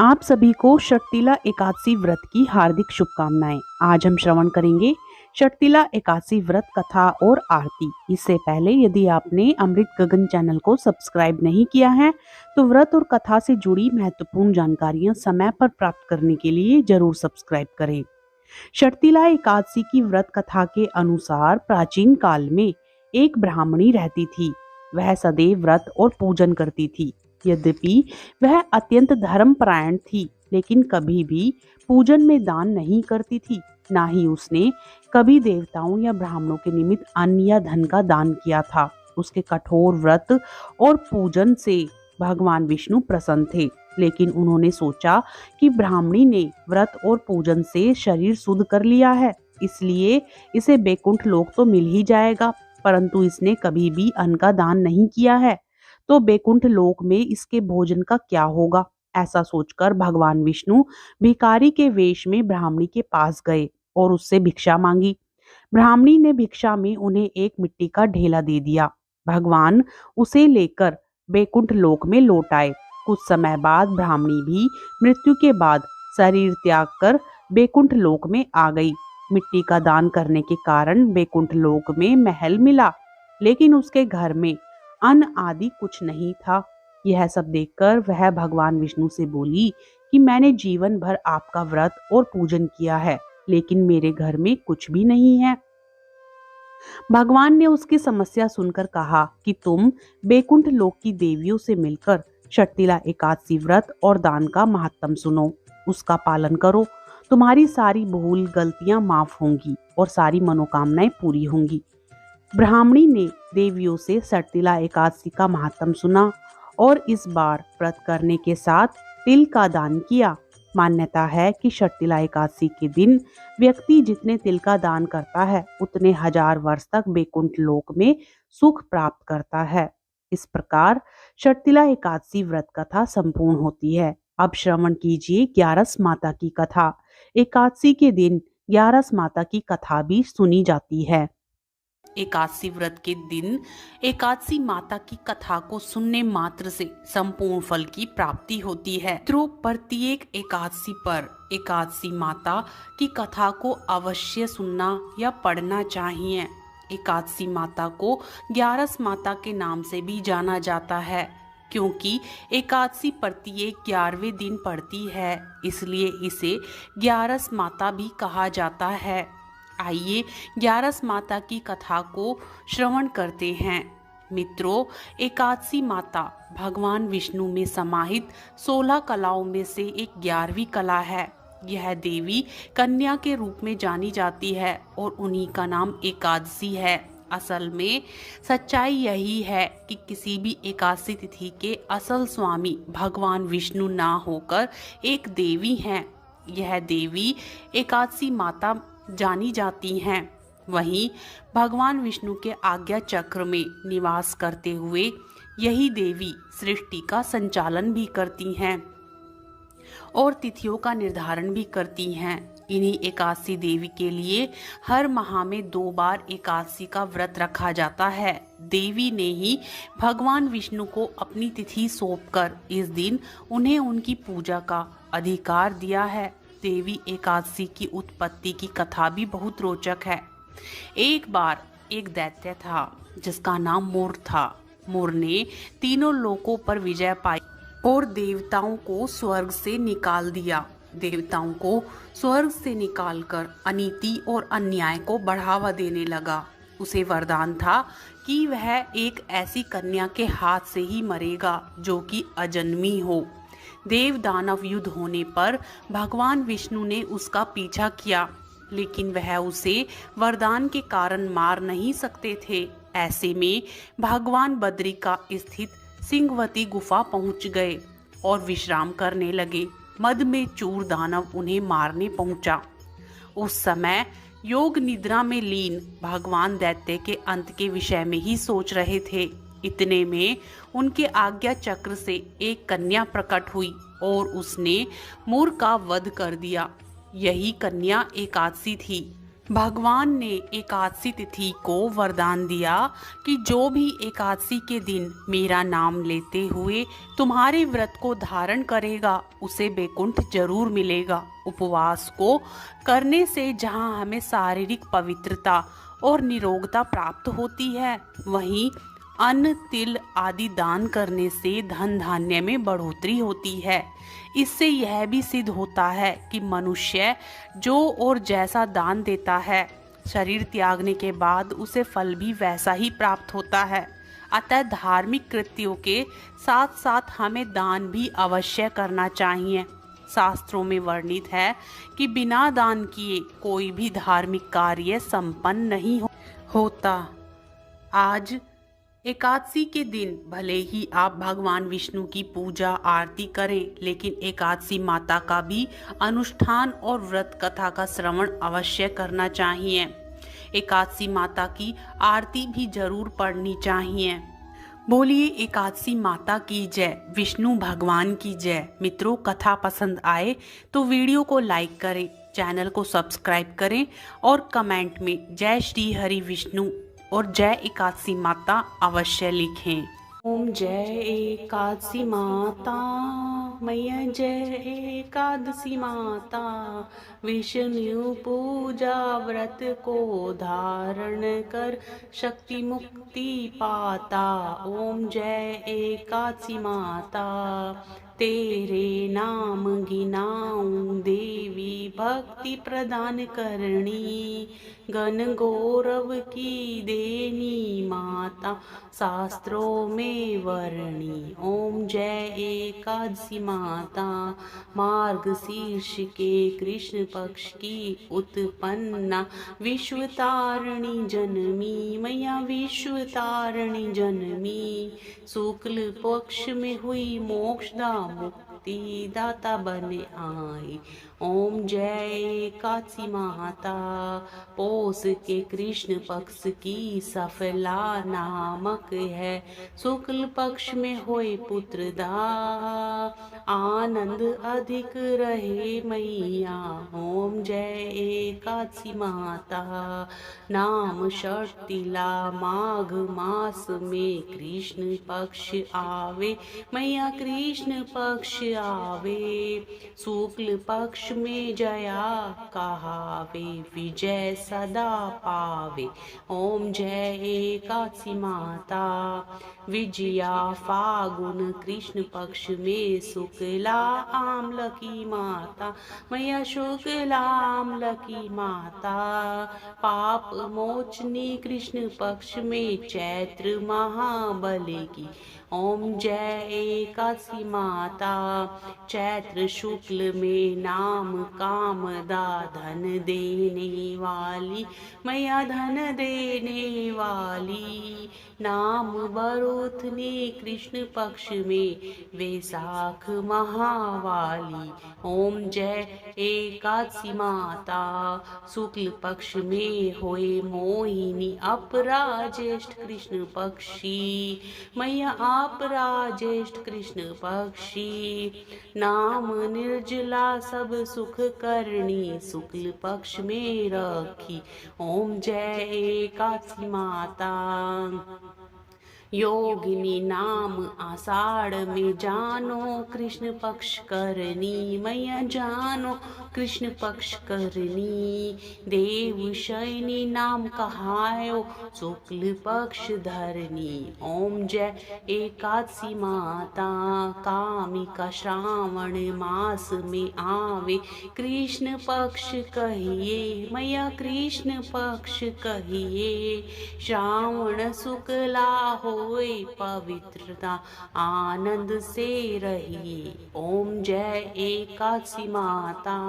आप सभी को षटतिला एकादशी व्रत की हार्दिक शुभकामनाएं। आज हम श्रवण करेंगे षटतिला एकादशी व्रत कथा और आरती। इससे पहले यदि आपने अमृत गगन चैनल को सब्सक्राइब नहीं किया है तो व्रत और कथा से जुड़ी महत्वपूर्ण जानकारियां समय पर प्राप्त करने के लिए जरूर सब्सक्राइब करें। षटतिला एकादशी की व्रत कथा के अनुसार प्राचीन काल में एक ब्राह्मणी रहती थी। वह सदैव व्रत और पूजन करती थी। यद्यपि वह अत्यंत धर्मपरायण थी, लेकिन कभी भी पूजन में दान नहीं करती थी। ना ही उसने कभी देवताओं या ब्राह्मणों के निमित्त अन्न या धन का दान किया था। उसके कठोर व्रत और पूजन से भगवान विष्णु प्रसन्न थे, लेकिन उन्होंने सोचा कि ब्राह्मणी ने व्रत और पूजन से शरीर शुद्ध कर लिया है, इसलिए इसे बैकुंठ लोक तो मिल ही जाएगा। परंतु इसने कभी भी अन्न का दान नहीं किया है, तो बैकुंठ लोक में इसके भोजन का क्या होगा। ऐसा सोचकर भगवान विष्णु भिखारी के वेश में ब्राह्मणी के पास गए और उससे भिक्षा मांगी। ब्राह्मणी ने भिक्षा में उन्हें एक मिट्टी का ढेला दे दिया। भगवान उसे लेकर बैकुंठ लोक में लौट आए। कुछ समय बाद ब्राह्मणी भी मृत्यु के बाद शरीर त्याग कर बैकुंठ लोक में आ गई। मिट्टी का दान करने के कारण बैकुंठ लोक में महल मिला, लेकिन उसके घर में अन्न आदि कुछ नहीं था। यह सब देखकर वह भगवान विष्णु से बोली कि मैंने जीवन भर आपका व्रत और पूजन किया है, लेकिन मेरे घर में कुछ भी नहीं है। भगवान ने उसकी समस्या सुनकर कहा कि तुम बैकुंठ लोक की देवियों से मिलकर षटतिला एकादशी व्रत और दान का महात्म सुनो, उसका पालन करो। तुम्हारी सारी भूल गलतियां माफ होंगी और सारी मनोकामनाएं पूरी होंगी। ब्राह्मणी ने देवियों से षटतिला एकादशी का महात्म सुना और इस बार व्रत करने के साथ तिल का दान किया। मान्यता है कि षटतिला एकादशी के दिन व्यक्ति जितने तिल का दान करता है, उतने हजार वर्ष तक बैकुंठ लोक में सुख प्राप्त करता है। इस प्रकार षटतिला एकादशी व्रत कथा संपूर्ण होती है। अब श्रवण कीजिए ग्यारस माता की कथा। एकादशी के दिन ग्यारस माता की कथा भी सुनी जाती है। एकादशी व्रत के दिन एकादशी माता की कथा को सुनने मात्र से संपूर्ण फल की प्राप्ति होती है। तो प्रत्येक एकादशी पर एकादशी माता की कथा को अवश्य सुनना या पढ़ना चाहिए। एकादशी माता को ग्यारस माता के नाम से भी जाना जाता है, क्योंकि एकादशी प्रत्येक 11वें दिन पड़ती है, इसलिए इसे ग्यारस माता भी कहा जाता है। आइए ग्यारस माता की कथा को श्रवण करते हैं। मित्रों, एकादशी माता भगवान विष्णु में समाहित 16 कलाओं में से एक 11वीं कला है। यह देवी कन्या के रूप में जानी जाती है और उन्हीं का नाम एकादशी है। असल में सच्चाई यही है कि किसी भी एकादशी तिथि के असल स्वामी भगवान विष्णु ना होकर एक देवी हैं। यह देवी एकादशी माता जानी जाती हैं। वहीं भगवान विष्णु के आज्ञा चक्र में निवास करते हुए यही देवी सृष्टि का संचालन भी करती हैं और तिथियों का निर्धारण भी करती हैं। इन्हीं एकादशी देवी के लिए हर माह में 2 बार एकादशी का व्रत रखा जाता है। देवी ने ही भगवान विष्णु को अपनी तिथि सौंपकर इस दिन उन्हें उनकी पूजा का अधिकार दिया है। देवी एकादशी की उत्पत्ति की कथा भी बहुत रोचक है। एक बार एक दैत्य था जिसका नाम मोर था। मोर ने तीनों लोकों पर विजय पाई और देवताओं को स्वर्ग से निकाल दिया। देवताओं को स्वर्ग से निकालकर अनीति और अन्याय को बढ़ावा देने लगा। उसे वरदान था कि वह एक ऐसी कन्या के हाथ से ही मरेगा जो कि अजन्मी हो। देव दानव युद्ध होने पर भगवान विष्णु ने उसका पीछा किया, लेकिन वह उसे वरदान के कारण मार नहीं सकते थे। ऐसे में भगवान बद्रिका स्थित सिंहवती गुफा पहुंच गए और विश्राम करने लगे। मद में चूर दानव उन्हें मारने पहुंचा। उस समय योग निद्रा में लीन भगवान दैत्य के अंत के विषय में ही सोच रहे थे। इतने में उनके आज्ञा चक्र से एक कन्या प्रकट हुई और उसने मोर का वध कर दिया। यही कन्या एकादशी थी। भगवान ने एकादशी तिथि को वरदान दिया कि जो भी एकादशी के दिन मेरा नाम लेते हुए तुम्हारे व्रत को धारण करेगा उसे वैकुंठ जरूर मिलेगा। उपवास को करने से जहाँ हमें शारीरिक पवित्रता और निरोगता प्राप्त होती है, वहीं अन्न तिल आदि दान करने से धन धान्य में बढ़ोतरी होती है। इससे यह भी सिद्ध होता है कि मनुष्य जो और जैसा दान देता है, शरीर त्यागने के बाद उसे फल भी वैसा ही प्राप्त होता है। अतः धार्मिक कृत्यों के साथ साथ हमें दान भी अवश्य करना चाहिए। शास्त्रों में वर्णित है कि बिना दान किए कोई भी धार्मिक कार्य संपन्न नहीं होता। आज एकादशी के दिन भले ही आप भगवान विष्णु की पूजा आरती करें, लेकिन एकादशी माता का भी अनुष्ठान और व्रत कथा का श्रवण अवश्य करना चाहिए। एकादशी माता की आरती भी जरूर पढ़नी चाहिए। बोलिए एकादशी माता की जय, विष्णु भगवान की जय। मित्रों, कथा पसंद आए तो वीडियो को लाइक करें, चैनल को सब्सक्राइब करें और कमेंट में जय श्री हरि विष्णु और जय एकादशी माता अवश्य लिखें। ओम जय एकादशी माता, मैया जय एकादशी माता, विष्णु पूजा व्रत को धारण कर शक्ति मुक्ति पाता। ओम जय एकादशी माता, तेरे नाम गिनाऊं देवी भक्ति प्रदान करनी, गण गौरव की देनी माता शास्त्रों में वर्णी। ओम जय एकादशी माता, मार्गशीर्ष के कृष्ण पक्ष की उत्पन्ना, विश्व तारिणी जनमी, मैया विश्व तारिणी जनमी, शुक्ल पक्ष में हुई मोक्षदा मुक्ति दाता बने आई। ओम जय एकादशी माता, पौष के कृष्ण पक्ष की सफला नामक है, शुक्ल पक्ष में होए पुत्रदा, आनंद अधिक रहे मैया। ओम जय एकादशी माता, नाम षष्टिला माघ मास में कृष्ण पक्ष आवे, मैया कृष्ण पक्ष आवे, शुक्ल पक्ष में जया कहावे, विजय सदा पावे। ओम जय एकादशी माता, विजया फागुन कृष्ण पक्ष में शुक्ला आम्ल की माता, मैया शुक्ला आम्ल की माता, पाप मोचनी कृष्ण पक्ष में चैत्र महाबली की। ओम जय एकादशी माता, चैत्र शुक्ल में नाम कामदा धन देने वाली, मैया धन देने वाली, नाम बरोथनी कृष्ण पक्ष में वैशाख महावाली। ओम जय एकादशी माता, शुक्ल पक्ष में होए मोहिनी अपराजेष्ठ कृष्ण पक्षी, मैया अपराजेष्ठ कृष्ण पक्षी, नाम निर्जला सब सुख करनी, शुक्ल पक्ष में रखी। ओम जय एकादशी माता, योगिनी नाम आषाढ़ में जानो कृष्ण पक्ष करनी, मैया जानो कृष्ण पक्ष करनी, देव शयनी नाम कहायो शुक्ल पक्ष धरनी। ओम जय एकादशी माता, कामिका श्रावण मास में आवे, कृष्ण पक्ष कहिए, मैया कृष्ण पक्ष कहिए, श्रावण शुक्ला होए पवित्रता आनंद से रहिए। ओम जय एकादशी माता,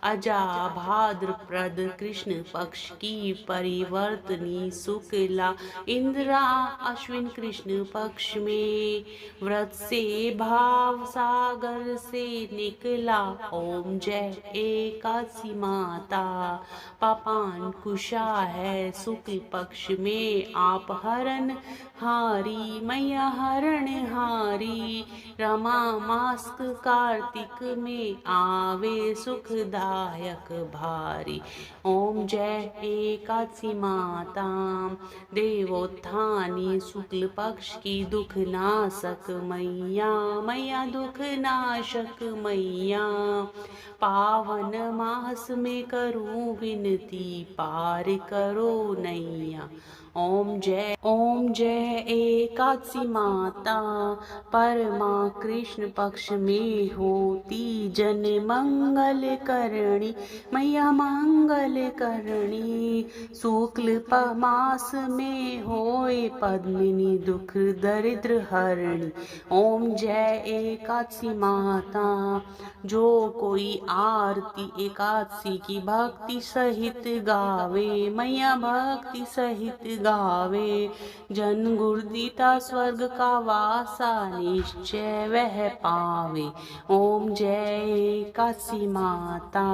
अजा भाद्रप्रद कृष्ण पक्ष की परिवर्तनी शुक्ला इंद्रा अश्विन कृष्ण पक्ष में, व्रत से भाव सागर से निकला। ओम जय एकादशी माता, पापान कुशा है शुक्ल पक्ष में आप हरण हारी, मैया हरण हारी, रमा मास्क कार्तिक में आवे सुखदाई। दुखदायक भारी। ओम जय एकादशी माता देवोत्थानी शुक्ल पक्ष की दुख नाशक मैया, मैया दुख नाशक मैया। पावन मास में करूं विनती पार करो नैया। ओम जय एकादशी माता परमा कृष्ण पक्ष में होती जन मंगल करणी, मैया मंगल करणी। शुक्ल मास में होए पद्मिनी दुख दरिद्र हरणी। ओम जय एकादशी माता। जो कोई आरती एकादशी की भक्ति सहित गावे, मैया भक्ति सहित गावे, जन गुरुदीता स्वर्ग का वासा निश्चय वह पावे। ओम जय एकादशी माता।